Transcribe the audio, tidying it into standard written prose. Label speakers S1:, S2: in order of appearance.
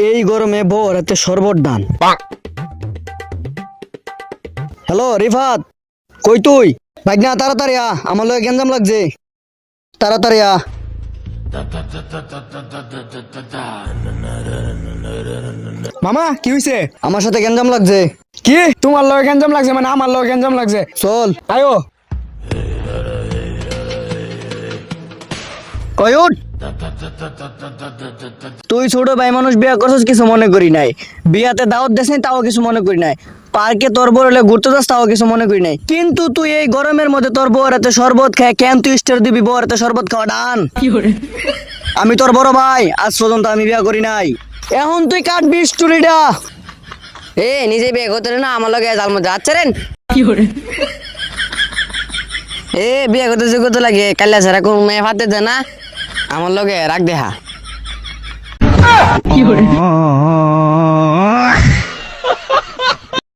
S1: এই গরমে বউ রাতে শরবত দান। হ্যালো রিফাত, কই তুই? ভাগনা তাড়াতাড়ি আ, আমার লগে গেঞ্জাম লাগছে, তাড়াতাড়ি আ।
S2: মামা কি হইছে?
S1: আমার সাথে গেঞ্জাম লাগছে,
S2: কি তোমার লগে গেঞ্জাম লাগছে? মানে আমার লগে গেঞ্জাম লাগছে?
S1: চল।
S2: আয়ো।
S1: ওই উঠ। তুই ছোট ভাই মানুষ, বিয়া করছিস কিছু মনে করি নাই, বিয়াতে দাওয়াত দেস নাই তাও কিছু মনে করি নাই, পার্কে তোর বউ হলে ঘুরতে যাস তাও কিছু মনে করি নাই, কিন্তু তুই এই গরমের মধ্যে তোর বউ রাতে শরবত খায়, কেন তুই স্টার দিবি বউ রাতে শরবত খাওয়া ডান? আমি তোর বড় ভাই, আজ পর্যন্ত আমি বিয়া করি নাই, এখন তুই কাটবি স্টোরিটা।
S3: এ নিজে বিয়ে করতে না আমার লগে জাল মধ্যে যাচ্ছে রেন এ বিয়ে করতে যে করতে লাগে কাল্লা ছাড়া কোন মেয়ে ফাতে দে না আমার লগে রাখ দেহা